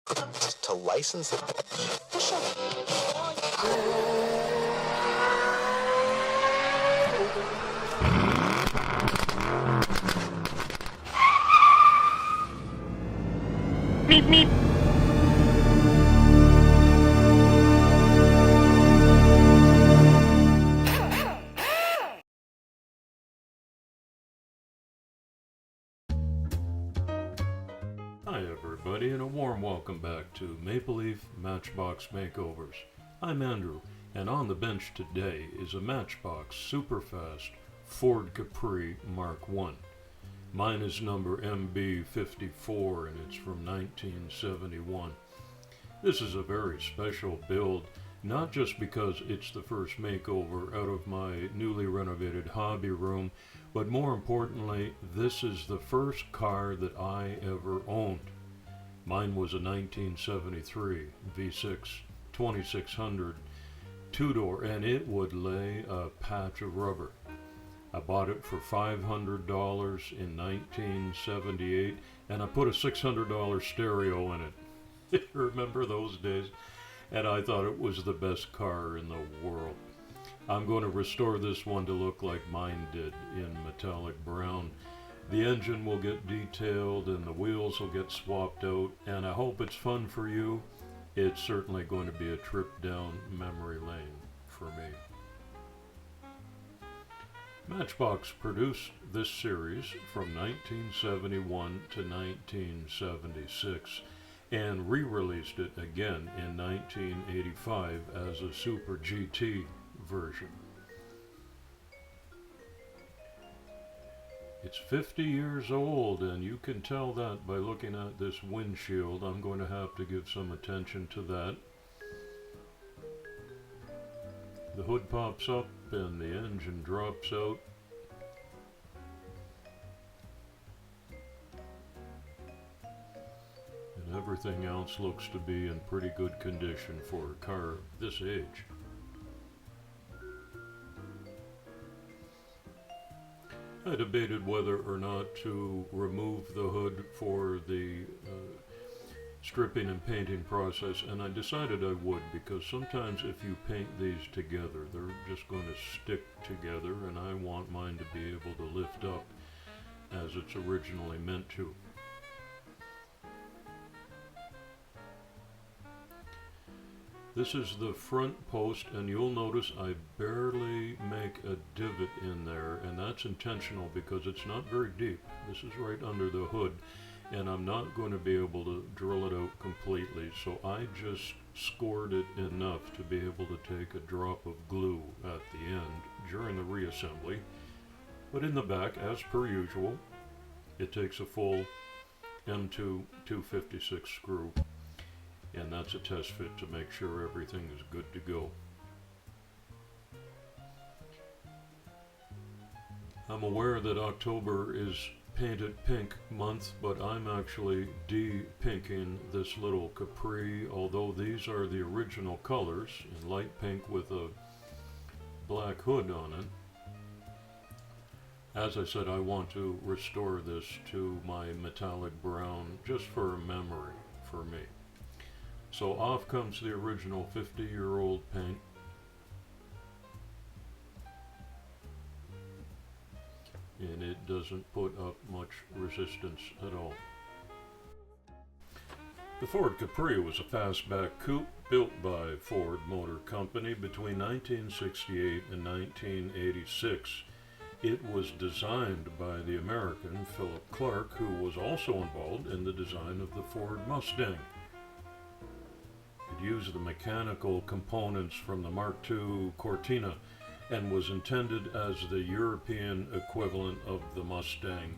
to license it. Meep meep. Hi everybody, and a warm welcome back to Maple Leaf Matchbox Makeovers. I'm Andrew, and on the bench today is a Matchbox Superfast Ford Capri Mark I. Mine is number MB54 and it's from 1971. This is a very special build, not just because it's the first makeover out of my newly renovated hobby room, but more importantly, this is the first car that I ever owned. Mine was a 1973 V6 2600 two-door, and it would lay a patch of rubber. I bought it for $500 in 1978, and I put a $600 stereo in it. Remember those days? And I thought it was the best car in the world. I'm going to restore this one to look like mine did in metallic brown. The engine will get detailed and the wheels will get swapped out, and I hope it's fun for you. It's certainly going to be a trip down memory lane for me. Matchbox produced this series from 1971 to 1976 and re-released it again in 1985 as a Super GT version. It's 50 years old, and you can tell that by looking at this windshield. I'm going to have to give some attention to that. The hood pops up and the engine drops out. And everything else looks to be in pretty good condition for a car this age. I debated whether or not to remove the hood for the stripping and painting process, and I decided I would, because sometimes if you paint these together, they're just going to stick together, and I want mine to be able to lift up as it's originally meant to. This is the front post, and you'll notice I barely make a divot in there, and that's intentional because it's not very deep. This is right under the hood, and I'm not going to be able to drill it out completely, so I just scored it enough to be able to take a drop of glue at the end during the reassembly. But in the back, as per usual, it takes a full M2 256 screw. And that's a test fit to make sure everything is good to go. I'm aware that October is Painted Pink month, but I'm actually de-pinking this little Capri, although these are the original colors in light pink with a black hood on it. As I said, I want to restore this to my metallic brown just for a memory for me. So off comes the original 50-year-old paint. And it doesn't put up much resistance at all. The Ford Capri was a fastback coupe built by Ford Motor Company between 1968 and 1986. It was designed by the American Philip Clark, who was also involved in the design of the Ford Mustang. It used the mechanical components from the Mark II Cortina and was intended as the European equivalent of the Mustang.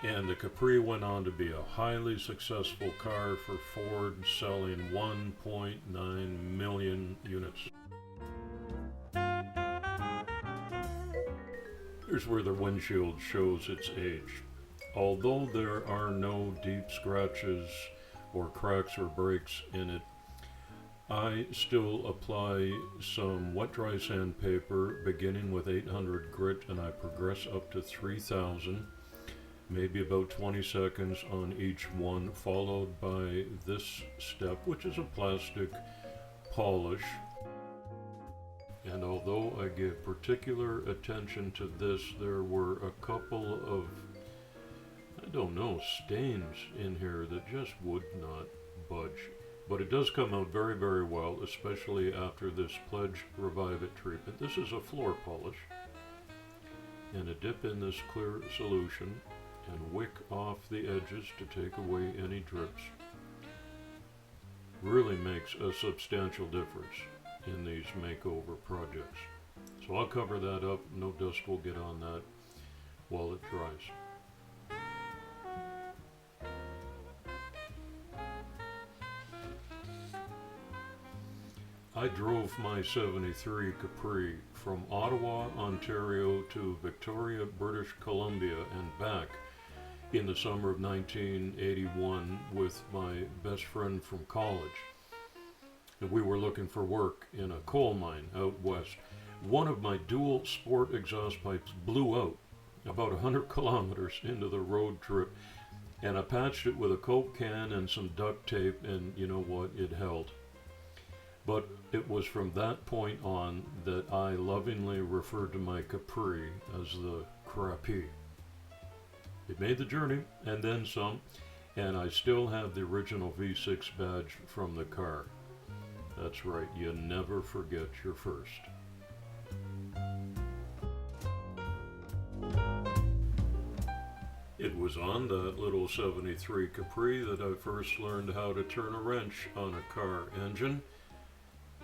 And the Capri went on to be a highly successful car for Ford, selling 1.9 million units. Here's where the windshield shows its age. Although there are no deep scratches or cracks or breaks in it, I still apply some wet dry sandpaper beginning with 800 grit, and I progress up to 3000. maybe about 20 seconds on each one, followed by this step, which is a plastic polish. And although I gave particular attention to this, there were a couple of, I don't know, stains in here that just would not budge. But it does come out very, very well, especially after this Pledge Revive It treatment. This is a floor polish. And a dip in this clear solution and wick off the edges to take away any drips. Really makes a substantial difference in these makeover projects. So I'll cover that up. No dust will get on that while it dries. I drove my 73 Capri from Ottawa, Ontario to Victoria, British Columbia and back in the summer of 1981 with my best friend from college. And we were looking for work in a coal mine out west. One of my dual sport exhaust pipes blew out about 100 kilometers into the road trip, and I patched it with a Coke can and some duct tape, and you know what, it held. But it was from that point on that I lovingly referred to my Capri as the Crapi. It made the journey and then some, and I still have the original V6 badge from the car. That's right, you never forget your first. It was on that little 73 Capri that I first learned how to turn a wrench on a car engine.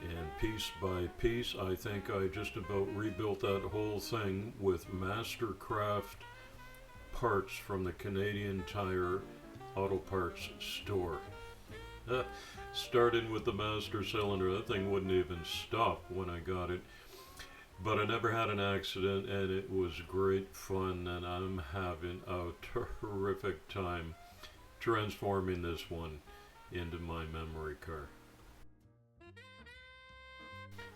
And piece by piece, I think I just about rebuilt that whole thing with Mastercraft parts from the Canadian Tire Auto Parts store. Starting with the master cylinder, that thing wouldn't even stop when I got it. But I never had an accident, and it was great fun, and I'm having a terrific time transforming this one into my memory car.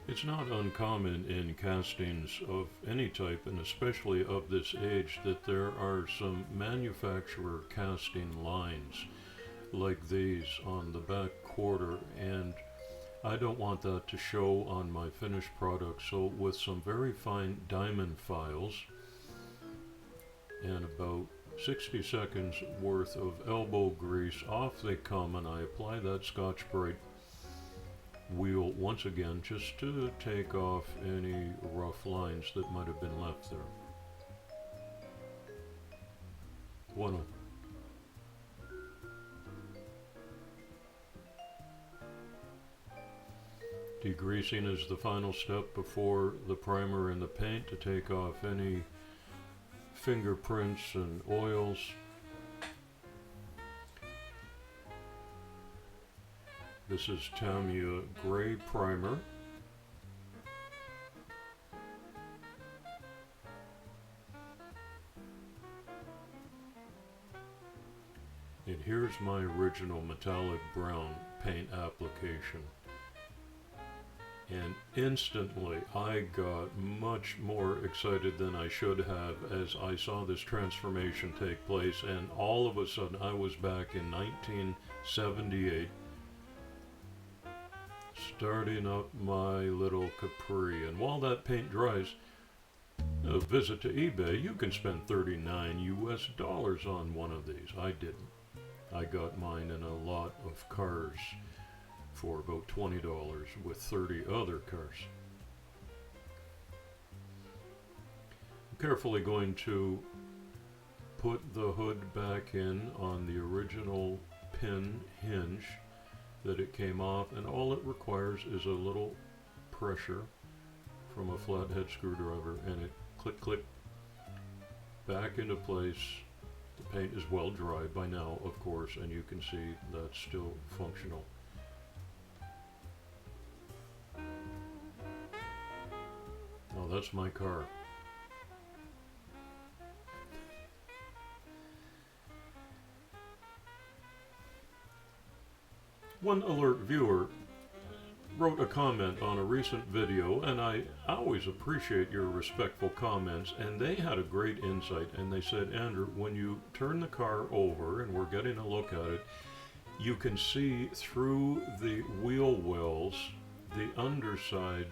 It's not uncommon in castings of any type, and especially of this age, that there are some manufacturer casting lines like these on the back quarter, and I don't want that to show on my finished product. So with some very fine diamond files and about 60 seconds worth of elbow grease, off they come, and I apply that Scotch-Brite wheel once again just to take off any rough lines that might have been left there. One. Degreasing is the final step before the primer and the paint to take off any fingerprints and oils. This is Tamiya Gray Primer. And here's my original metallic brown paint application. And instantly I got much more excited than I should have as I saw this transformation take place, and all of a sudden I was back in 1978 starting up my little Capri. And while that paint dries, a visit to eBay, you can spend $39 US on one of these. I didn't. I got mine in a lot of cars for about $20 with 30 other cars. I'm carefully going to put the hood back in on the original pin hinge that it came off, and all it requires is a little pressure from a flathead screwdriver, and it click click back into place. The paint is well dry by now, of course, and you can see that's still functional. Now that's my car. One alert viewer, wrote a comment on a recent video, and I always appreciate your respectful comments, and they had a great insight, and they said, Andrew, when you turn the car over and we're getting a look at it, you can see through the wheel wells the underside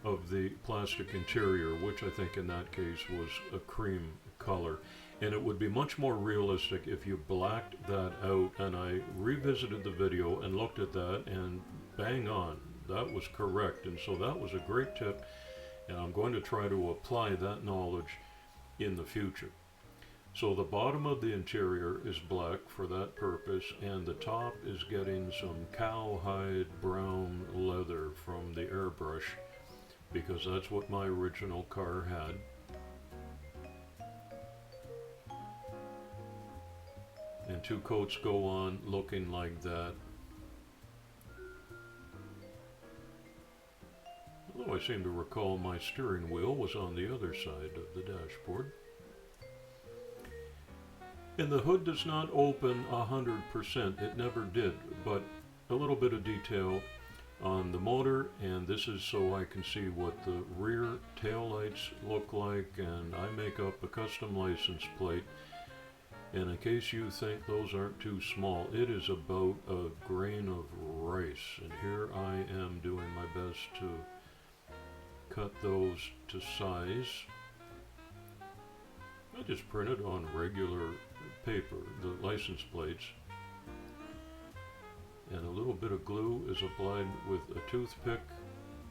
of the plastic interior, which I think in that case was a cream color. And it would be much more realistic if you blacked that out. And I revisited the video and looked at that, and bang on, that was correct. And so that was a great tip, and I'm going to try to apply that knowledge in the future. So the bottom of the interior is black for that purpose, and the top is getting some cowhide brown leather from the airbrush, because that's what my original car had. And 2 coats go on looking like that. Although I seem to recall my steering wheel was on the other side of the dashboard. And the hood does not open 100%, it never did, but a little bit of detail on the motor, and this is so I can see what the rear taillights look like, and I make up a custom license plate. And in case you think those aren't too small, it is about a grain of rice, and here I am doing my best to cut those to size. I just printed on regular paper the license plates, and a little bit of glue is applied with a toothpick,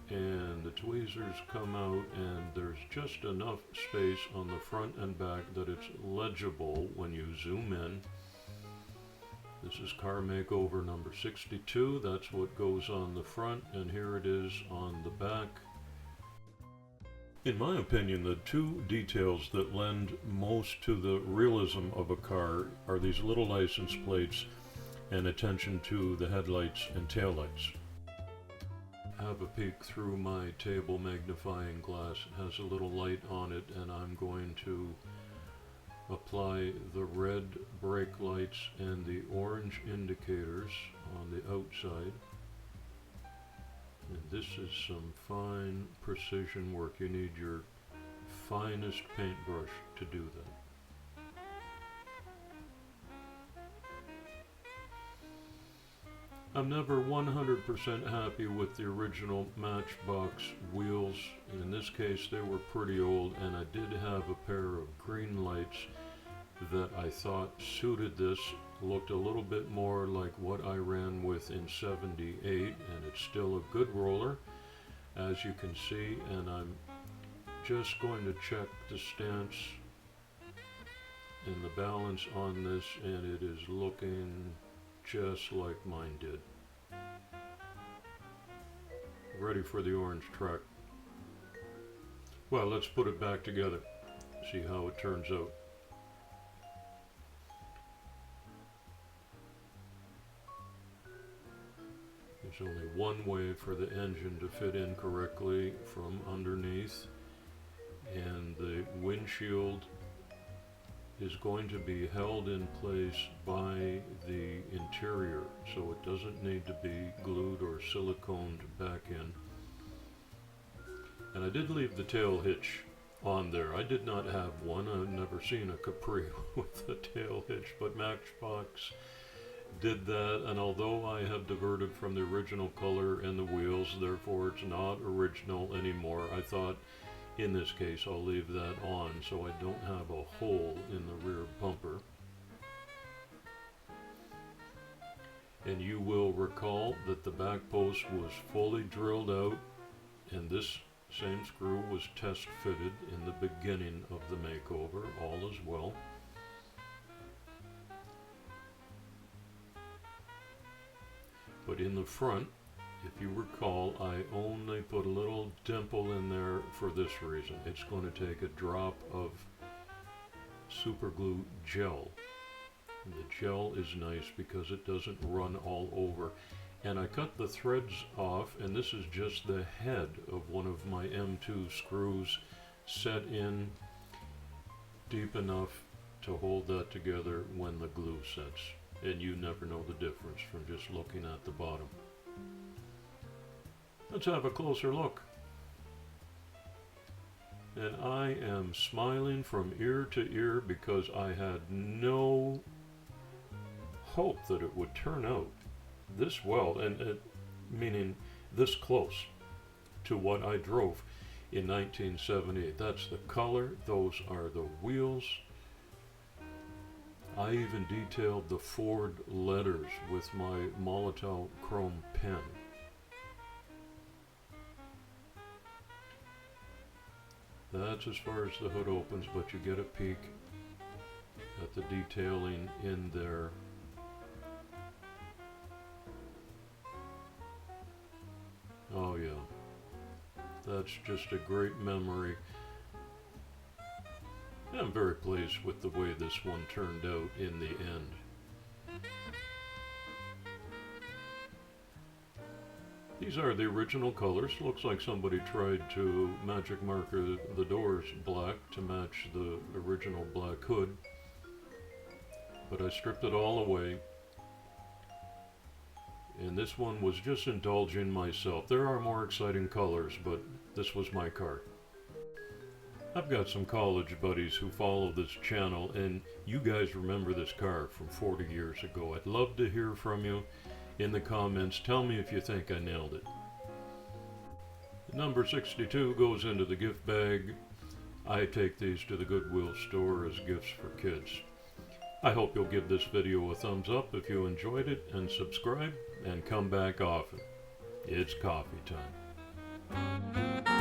and the tweezers come out, and there's just enough space on the front and back that it's legible when you zoom in. This is car makeover number 62. That's what goes on the front, and here it is on the back. In my opinion, the 2 details that lend most to the realism of a car are these little license plates and attention to the headlights and taillights. Have a peek through my table magnifying glass. It has a little light on it, and I'm going to apply the red brake lights and the orange indicators on the outside. And this is some fine precision work. You need your finest paintbrush to do that. I'm never 100% happy with the original Matchbox wheels. In this case, they were pretty old, and I did have a pair of green lights that I thought suited this. Looked a little bit more like what I ran with in '78, and it's still a good roller, as you can see. And I'm just going to check the stance and the balance on this, and it is looking just like mine did. Ready for the orange track. Well, let's put it back together, see how it turns out. There's only one way for the engine to fit in correctly from underneath, and the windshield is going to be held in place by the interior, so it doesn't need to be glued or siliconed back in. And I did leave the tail hitch on there. I did not have one. I've never seen a Capri with a tail hitch, but Matchbox did that, and although I have diverted from the original color and the wheels, therefore it's not original anymore, I thought in this case I'll leave that on so I don't have a hole in the rear bumper. And you will recall that the back post was fully drilled out, and this same screw was test fitted in the beginning of the makeover. All is well. But in the front, if you recall, I only put a little dimple in there for this reason. It's going to take a drop of super glue gel. And the gel is nice because it doesn't run all over. And I cut the threads off, and this is just the head of one of my M2 screws set in deep enough to hold that together when the glue sets. And you never know the difference from just looking at the bottom. Let's have a closer look. And I am smiling from ear to ear because I had no hope that it would turn out this well, and meaning this close to what I drove in 1978. That's the color, those are the wheels. I even detailed the Ford letters with my Molotov chrome pen. That's as far as the hood opens, but you get a peek at the detailing in there. Oh yeah, that's just a great memory. I'm very pleased with the way this one turned out in the end. These are the original colors. Looks like somebody tried to magic marker the doors black to match the original black hood. But I stripped it all away. And this one was just indulging myself. There are more exciting colors, but this was my car. I've got some college buddies who follow this channel, and you guys remember this car from 40 years ago. I'd love to hear from you in the comments. Tell me if you think I nailed it. Number 62 goes into the gift bag. I take these to the Goodwill store as gifts for kids. I hope you'll give this video a thumbs up if you enjoyed it, and subscribe, and come back often. It's coffee time.